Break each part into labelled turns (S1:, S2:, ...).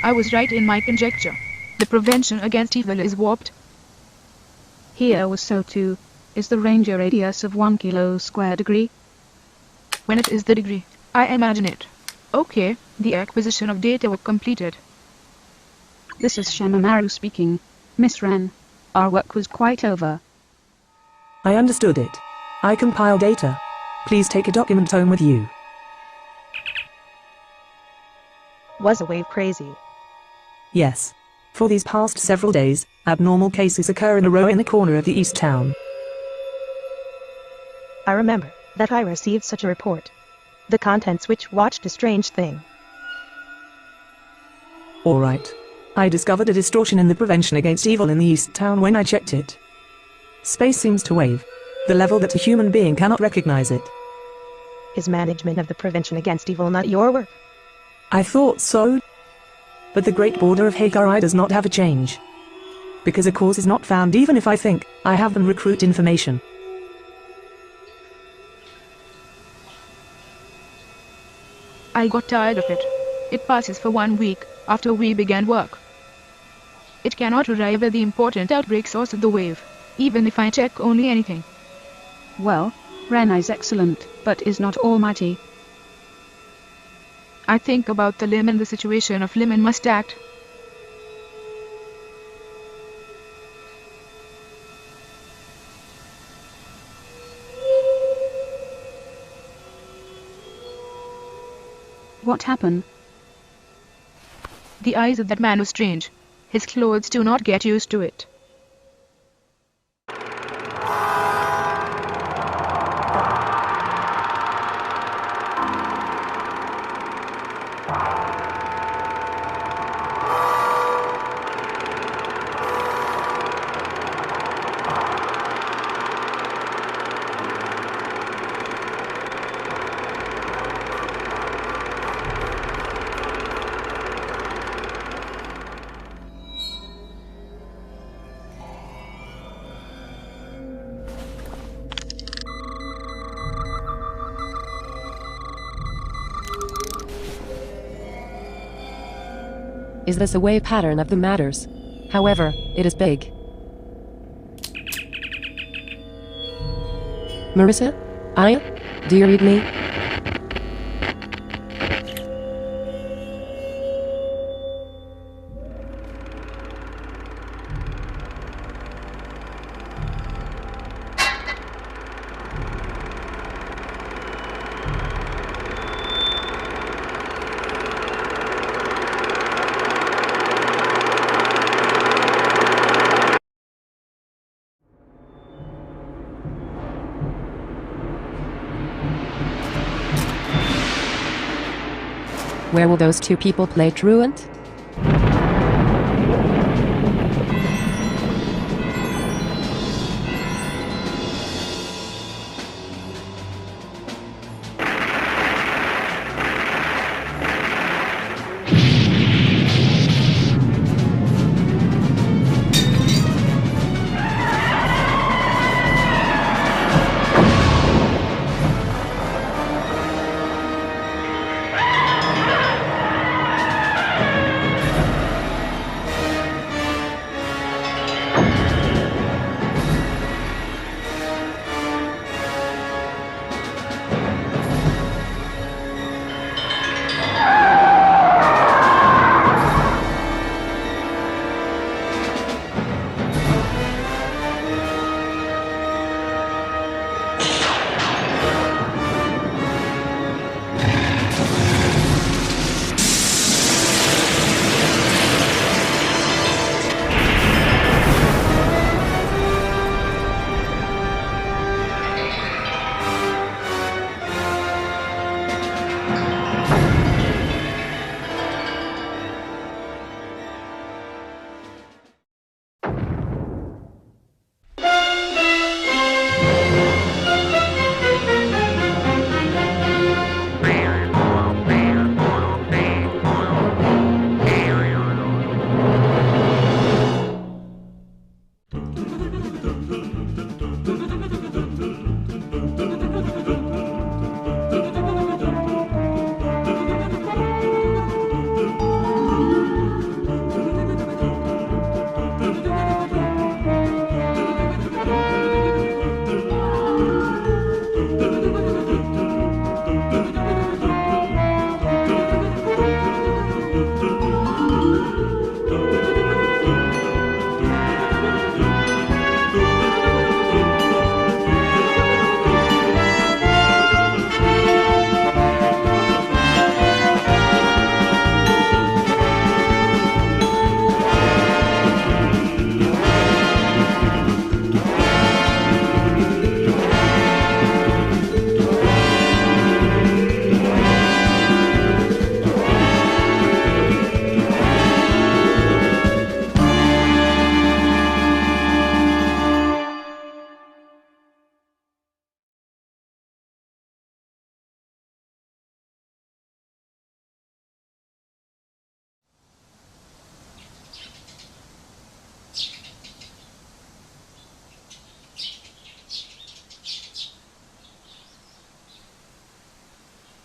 S1: I was right in my conjecture. The prevention against evil is warped.
S2: Here was so too. Is the range a radius of 1 kilo² degree?
S1: When it is the degree, I imagine it. Okay, the acquisition of data was completed.
S2: This is Shemamaru speaking. Miss Ren, our work was quite over.
S3: I understood it. I compile data. Please take a document home with you.
S4: Was a wave crazy?
S3: Yes. For these past several days, abnormal cases occur in a row in the corner of the East Town.
S4: I remember that I received such a report. The contents which watched a strange thing.
S3: Alright. I discovered a distortion in the prevention against evil in the East Town when I checked it. Space seems to wave. The level that a human being cannot recognize it.
S4: Is management of the prevention against evil not your work?
S3: I thought so. But the Great Border of Hagari does not have a change. Because a cause is not found even if I think I have them recruit information.
S1: I got tired of it. It passes for 1 week after we began work. It cannot arrive at the important outbreak source of the wave, even if I check only anything.
S2: Well, Ren is excellent, but is not almighty.
S1: I think about the limb and the situation of limb and must act.
S2: What happened?
S1: The eyes of that man were strange. His clothes do not get used to it.
S5: Is this a wave pattern of the matters? However, it is big. Marissa? Aya? Do you read me? Where will those two people play truant?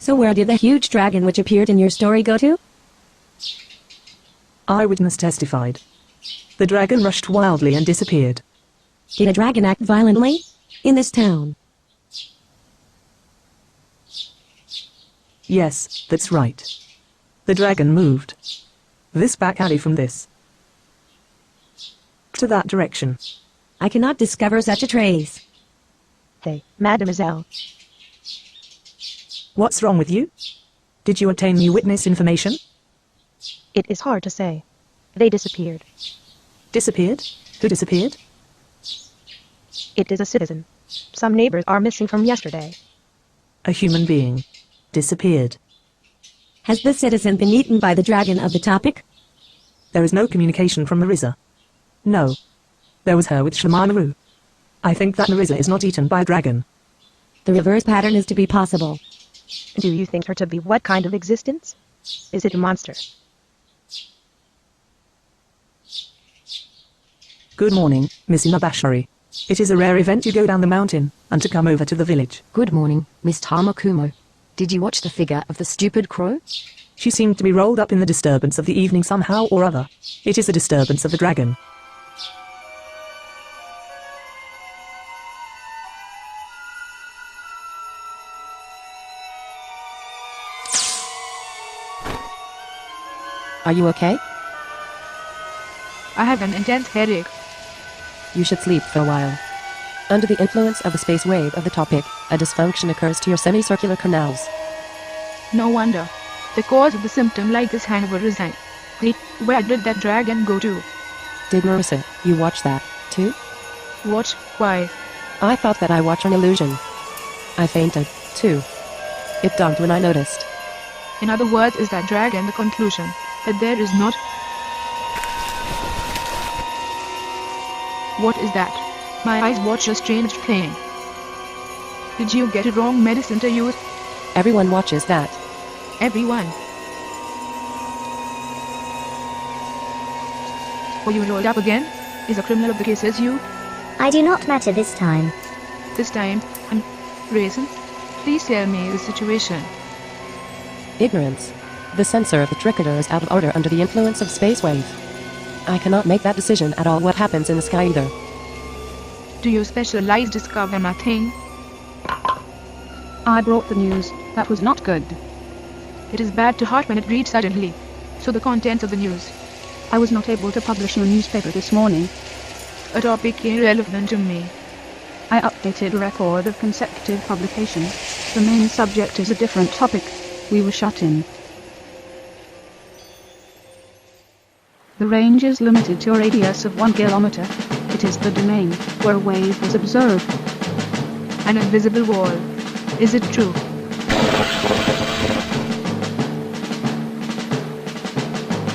S6: So where did the huge dragon which appeared in your story go to?
S3: Eyewitness testified. The dragon rushed wildly and disappeared.
S6: Did a dragon act violently? In this town?
S3: Yes, that's right. The dragon moved. This back alley from this to that direction.
S6: I cannot discover such a trace.
S4: Hey, mademoiselle.
S3: What's wrong with you? Did you obtain new witness information?
S4: It is hard to say. They disappeared.
S3: Disappeared? Who disappeared?
S4: It is a citizen. Some neighbors are missing from yesterday.
S3: A human being. Disappeared.
S6: Has the citizen been eaten by the dragon of the topic?
S3: There is no communication from Marissa. No. There was her with Shamaru. I think that Marissa is not eaten by a dragon.
S6: The reverse pattern is to be possible.
S4: Do you think her to be what kind of existence? Is it a monster?
S3: Good morning, Miss Inabashari. It is a rare event you go down the mountain, and to come over to the village.
S7: Good morning, Miss Tamakumo. Did you watch the figure of the stupid crow?
S3: She seemed to be rolled up in the disturbance of the evening somehow or other. It is a disturbance of the dragon.
S5: Are you okay?
S1: I have an intense headache.
S5: You should sleep for a while. Under the influence of the space wave of the topic, a dysfunction occurs to your semicircular canals.
S1: No wonder. The cause of the symptom like this hangover is I. Wait, where did that dragon go to?
S5: Did Marissa, you watch that, too?
S1: Watch? Why?
S5: I thought that I watched an illusion. I fainted, too. It dawned when I noticed.
S1: In other words, is that dragon the conclusion? That there is not? What is that? My eyes watch a strange thing. Did you get a wrong medicine to use?
S5: Everyone watches that.
S1: Everyone. Were you rolled up again? Is a criminal of the case as you?
S8: I do not matter this time.
S1: This time, Raisin? Please tell me the situation.
S5: Ignorance. The sensor of the tricketer is out of order under the influence of space wave. I cannot make that decision at all what happens in the sky either.
S1: Do you specialize discover nothing?
S2: I brought the news. That was not good.
S1: It is bad to heart when it reads suddenly. So the contents of the news.
S2: I was not able to publish your newspaper this morning.
S1: A topic irrelevant to me.
S2: I updated a record of consecutive publications. The main subject is a different topic. We were shut in. The range is limited to a radius of 1 kilometer. It is the domain where a wave was observed.
S1: An invisible wall. Is it true?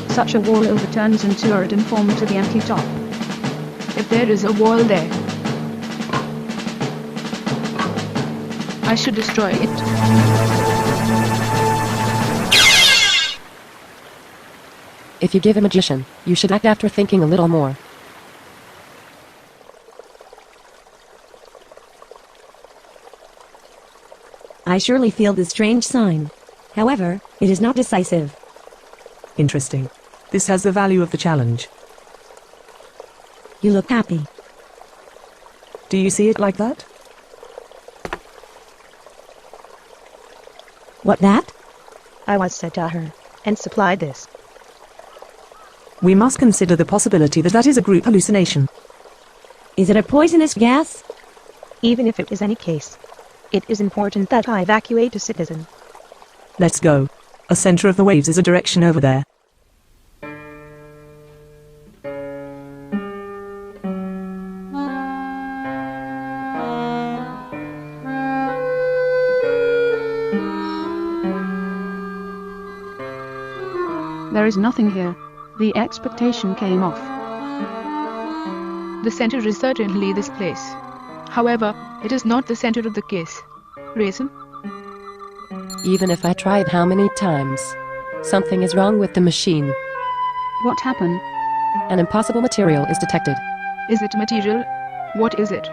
S2: Such a wall overturns into a iridium form to the empty top.
S1: If there is a wall there, I should destroy it.
S5: If you give a magician, you should act after thinking a little more.
S6: I surely feel this strange sign. However, it is not decisive.
S3: Interesting. This has the value of the challenge.
S6: You look happy.
S3: Do you see it like that?
S6: What that?
S4: I was said to her, and supplied this.
S3: We must consider the possibility that that is a group hallucination.
S6: Is it a poisonous gas?
S4: Even if it is any case, it is important that I evacuate a citizen.
S3: Let's go. A center of the waves is a direction over there.
S2: There is nothing here. The expectation came off.
S1: The center is certainly this place. However, it is not the center of the case. Raisin?
S5: Even if I tried how many times, something is wrong with the machine.
S2: What happened?
S5: An impossible material is detected.
S1: Is it material? What is it?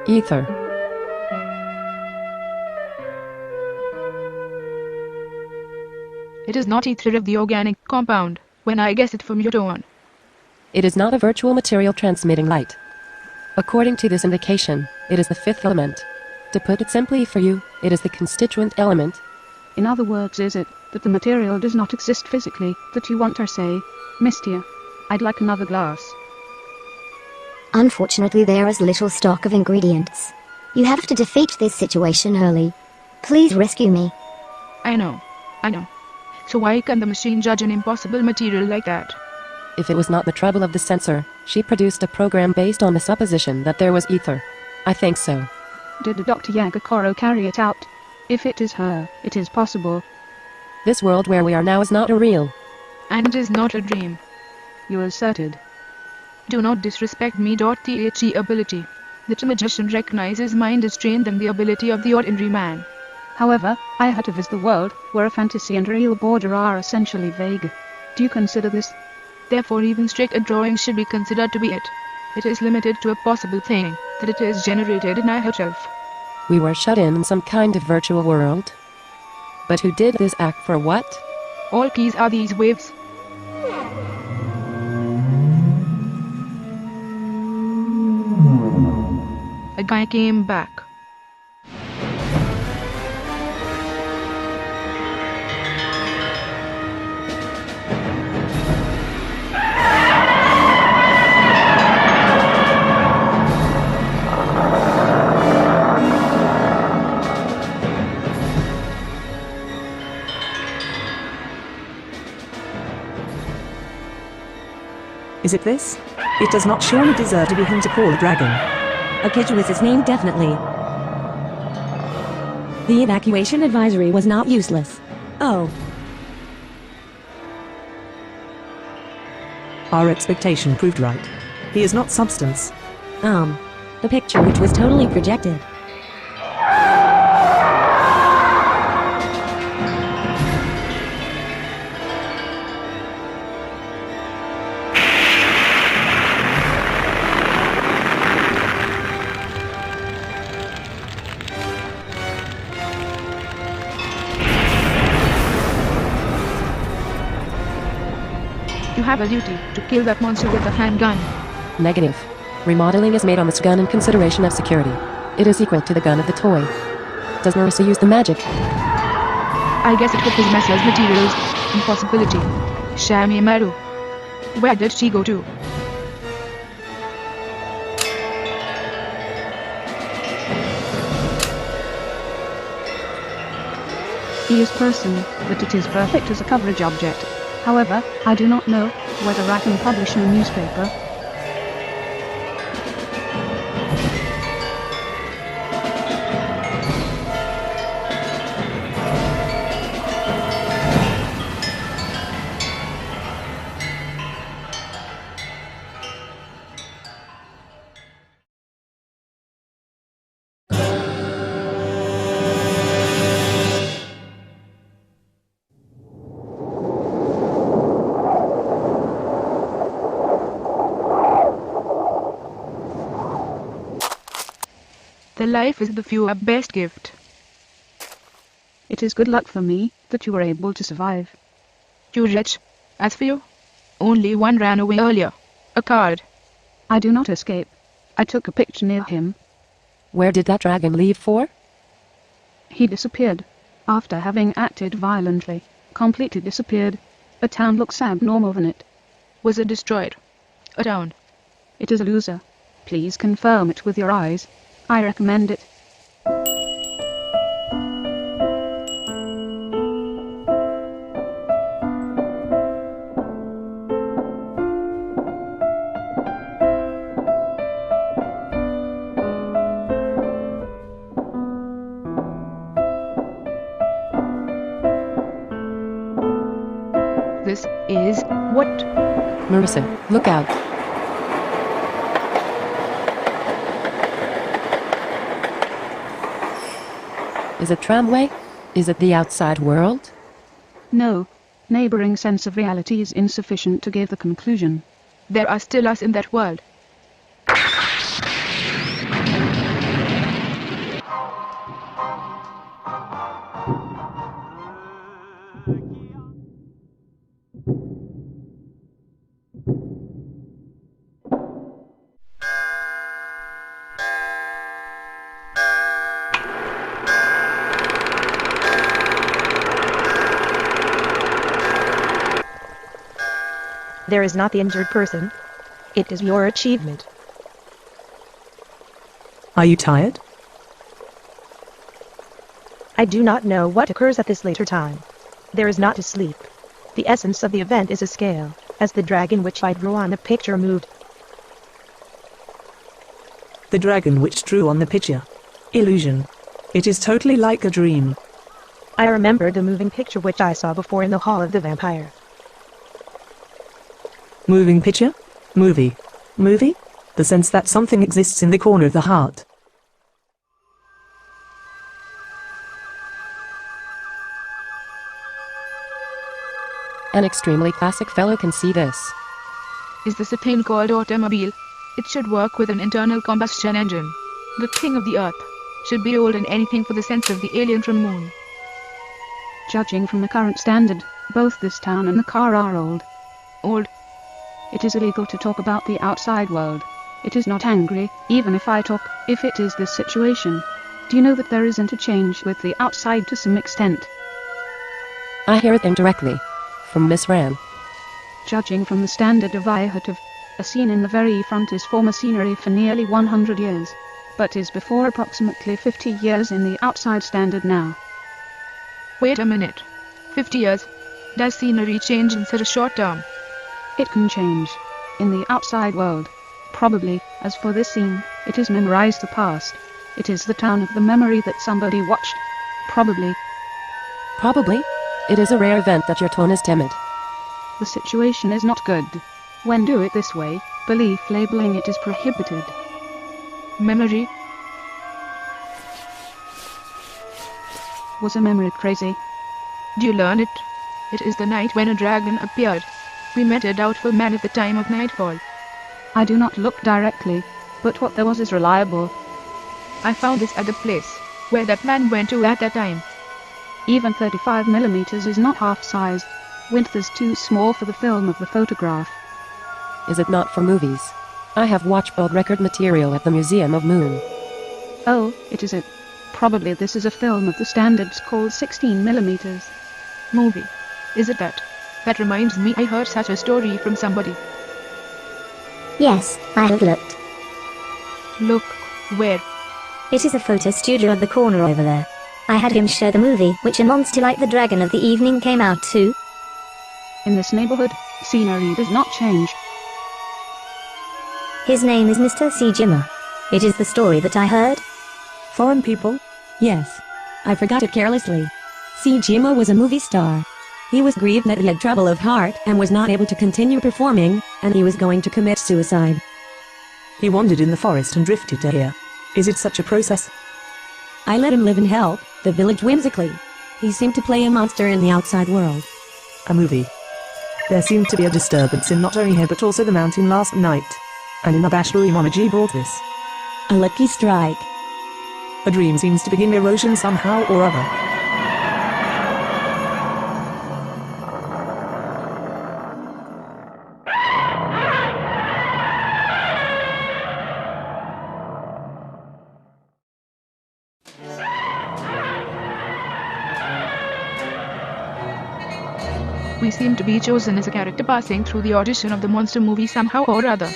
S5: Ether.
S1: It is not ether of the organic compound, when I guess it from your tone.
S5: It is not a virtual material transmitting light. According to this indication, it is the fifth element. To put it simply for you, it is the constituent element.
S2: In other words, is it that the material does not exist physically, that you want to say, Mistia, I'd like another glass.
S8: Unfortunately, there is little stock of ingredients. You have to defeat this situation early. Please rescue me.
S1: I know. So why can the machine judge an impossible material like that?
S5: If it was not the trouble of the censor, she produced a program based on the supposition that there was ether. I think so.
S2: Did Dr. Yagakoro carry it out? If it is her, it is possible.
S5: This world where we are now is not a real.
S1: And it is not a dream.
S2: You asserted.
S1: Do not disrespect me. The ability that a magician recognizes mind is trained than the ability of the ordinary man.
S2: However, I had to visit the world where a fantasy and real border are essentially vague. Do you consider this?
S1: Therefore even strict drawing should be considered to be it. It is limited to a possible thing, that it is generated in itself.
S5: We were shut in some kind of virtual world. But who did this act for what?
S1: All keys are these waves. A guy came back.
S3: Is it this? It does not surely deserve to be him to call a dragon.
S6: Akeju is his name, definitely. The evacuation advisory was not useless. Oh.
S3: Our expectation proved right. He is not substance.
S6: The picture which was totally projected.
S1: You have a duty to kill that monster with a handgun.
S5: Negative. Remodeling is made on this gun in consideration of security. It is equal to the gun of the toy. Does Marissa use the magic?
S1: I guess it could possess as materials. Impossibility.射命丸. Where did she go to?
S2: He is person, but it is perfect as a coverage object. However, I do not know whether I can publish in a newspaper.
S1: The life is the few best gift.
S2: It is good luck for me that you were able to survive.
S1: You rich. As for you, only one ran away earlier. A card.
S2: I do not escape. I took a picture near him.
S5: Where did that dragon leave for?
S2: He disappeared. After having acted violently. Completely disappeared. A town looks abnormal in it.
S1: Was it destroyed? A town.
S2: It is a loser. Please confirm it with your eyes. I recommend it.
S1: This is what?
S5: Marissa, look out. Is it tramway? Is it the outside world?
S2: No. Neighboring sense of reality is insufficient to give the conclusion.
S1: There are still us in that world.
S4: There is not the injured person. It is your achievement.
S3: Are you tired?
S4: I do not know what occurs at this later time. There is not to sleep. The essence of the event is a scale, as the dragon which I drew on the picture moved.
S3: The dragon which drew on the picture. Illusion. It is totally like a dream.
S4: I remember the moving picture which I saw before in the Hall of the Vampire.
S3: Moving picture? Movie. Movie? The sense that something exists in the corner of the heart.
S5: An extremely classic fellow can see this.
S1: Is this a thing called automobile? It should work with an internal combustion engine. The king of the earth should be old and anything for the sense of the alien from moon.
S2: Judging from the current standard, both this town and the car are old.
S1: Old.
S2: It is illegal to talk about the outside world. It is not angry, even if I talk, if it is this situation. Do you know that there is interchange with the outside to some extent?
S5: I hear it indirectly. From Miss Ram.
S2: Judging from the standard of Ihativ, a scene in the very front is former scenery for nearly 100 years, but is before approximately 50 years in the outside standard now.
S1: Wait a minute. 50 years? Does scenery change in such a short term?
S2: It can change. In the outside world. Probably, as for this scene, it is memorized the past. It is the town of the memory that somebody watched. Probably.
S5: Probably. It is a rare event that your tone is timid.
S2: The situation is not good. When do it this way, belief labeling it is prohibited.
S1: Memory?
S2: Was a memory crazy?
S1: Do you learn it? It is the night when a dragon appeared. We met a doubtful man at the time of nightfall.
S2: I do not look directly, but what there was is reliable.
S1: I found this at the place where that man went to at that time.
S2: Even 35mm is not half-sized. Width is too small for the film of the photograph.
S5: Is it not for movies? I have watched old record material at the Museum of Moon.
S2: Oh, it is it. Probably this is a film of the standards called 16mm.
S1: Movie. Is it that? That reminds me, I heard such a story from somebody.
S8: Yes, I have looked.
S1: Look. Where?
S8: It is a photo studio at the corner over there. I had him show the movie which a monster like the dragon of the evening came out to.
S2: In this neighborhood, scenery does not change.
S8: His name is Mr. Sejima. It is the story that I heard.
S3: Foreign people?
S6: Yes. I forgot it carelessly. Sejima was a movie star. He was grieved that he had trouble of heart and was not able to continue performing, and he was going to commit suicide.
S3: He wandered in the forest and drifted to here. Is it such a process?
S6: I let him live and help the village whimsically. He seemed to play a monster in the outside world.
S3: A movie. There seemed to be a disturbance in not only here but also the mountain last night. And in the Bashburi Momaji brought this.
S6: A lucky strike.
S3: A dream seems to begin erosion somehow or other.
S1: We seem to be chosen as a character passing through the audition of the monster movie somehow or other.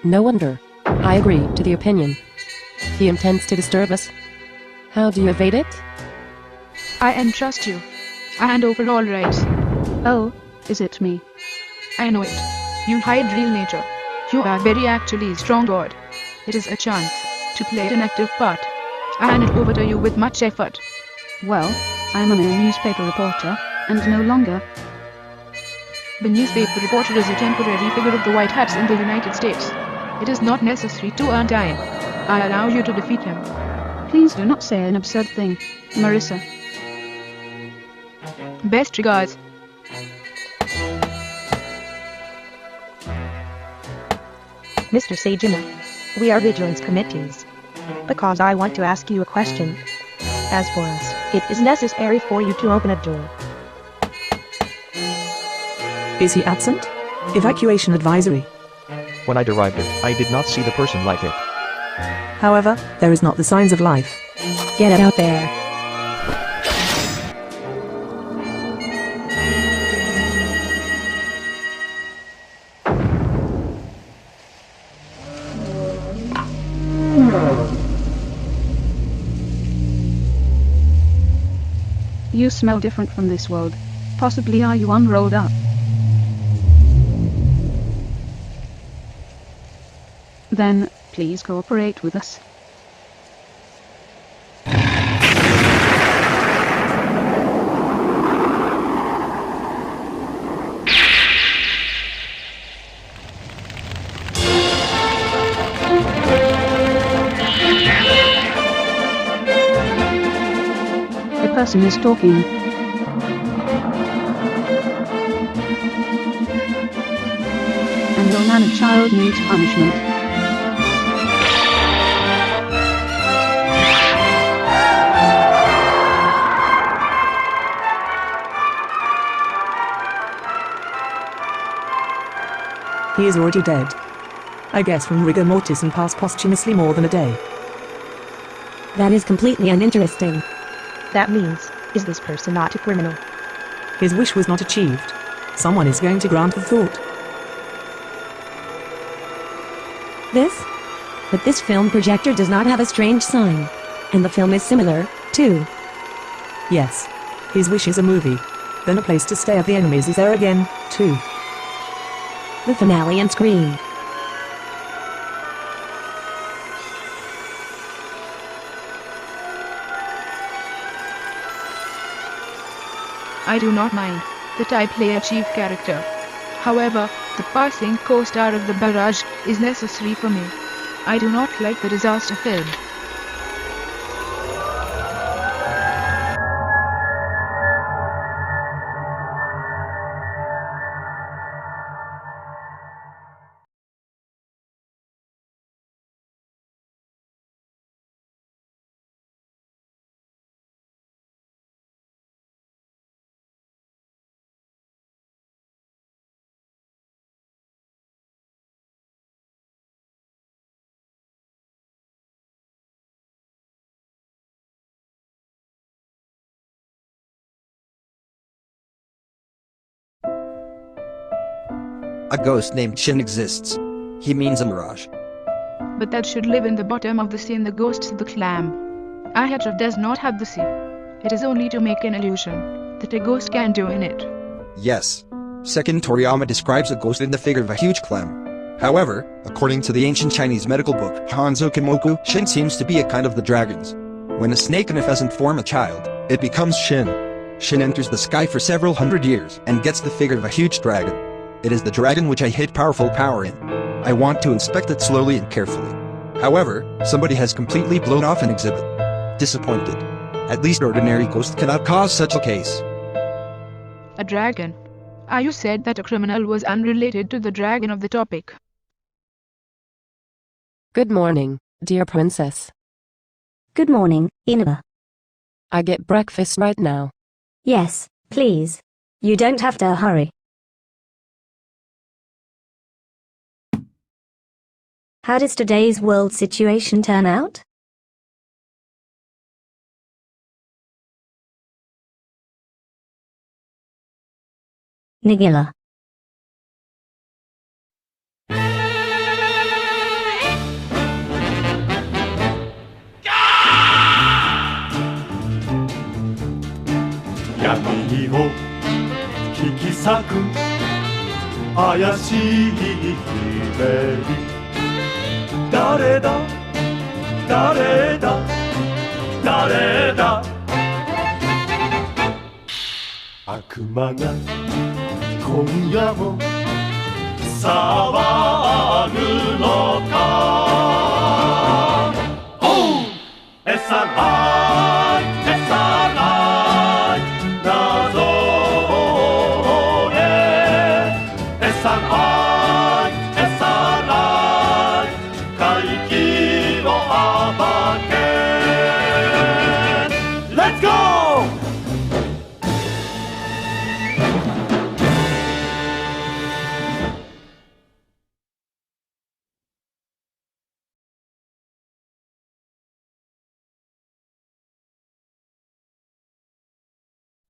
S5: No wonder. I agree to the opinion. He intends to disturb us. How do you evade it?
S1: I entrust you. I hand over all rights.
S2: Oh, is it me?
S1: I know it. You hide real nature. You are very actually strong god. It is a chance to play an active part. I hand it over to you with much effort.
S2: Well, I am a newspaper reporter, and no longer.
S1: The newspaper reporter is a temporary figure of the White Hats in the United States. It is not necessary to earn time. I allow you to defeat him.
S2: Please do not say an absurd thing, Marissa.
S1: Best regards.
S4: Mr. Sejima, we are vigilance committees. Because I want to ask you a question. As for us, it is necessary for you to open a door.
S3: Is he absent? Evacuation advisory.
S9: When I derived it, I did not see the person like it.
S3: However, there is not the signs of life.
S6: Get it out there.
S2: You smell different from this world. Possibly are you unrolled up? Then, please cooperate with us. The person is talking. And your mannered child needs punishment.
S3: He is already dead. I guess from rigor mortis and passed posthumously more than a day.
S6: That is completely uninteresting.
S4: That means, is this person not a criminal?
S3: His wish was not achieved. Someone is going to grant the thought.
S6: This? But this film projector does not have a strange sign. And the film is similar, too.
S3: Yes. His wish is a movie. Then a place to stay of the enemies is there again, too.
S6: The finale and scream.
S1: I do not mind that I play a chief character. However, the passing co-star of the barrage is necessary for me. I do not like the disaster film.
S10: A ghost named Shin exists. He means a mirage.
S1: But that should live in the bottom of the sea and the ghosts of the clam. Ahatra does not have the sea. It is only to make an illusion that a ghost can do in it.
S10: Yes. Second Toriyama describes a ghost in the figure of a huge clam. However, according to the ancient Chinese medical book Hanzo Kimoku, Shin seems to be a kind of the dragons. When a snake and a pheasant form a child, it becomes Shin. Shin enters the sky for several hundred years and gets the figure of a huge dragon. It is the dragon which I hid powerful power in. I want to inspect it slowly and carefully. However, somebody has completely blown off an exhibit. Disappointed. At least ordinary ghost cannot cause such a case.
S1: A dragon. You said that a criminal was unrelated to the dragon of the topic.
S5: Good morning, dear princess.
S8: Good morning, Inaba.
S5: I get breakfast right now.
S8: Yes, please. You don't have to hurry. How does today's world situation turn out? Nigilla.
S11: 闇を引き裂く怪しい悲鳴。誰だ誰だ誰だ悪魔が今夜も騒ぐのか。おう餌が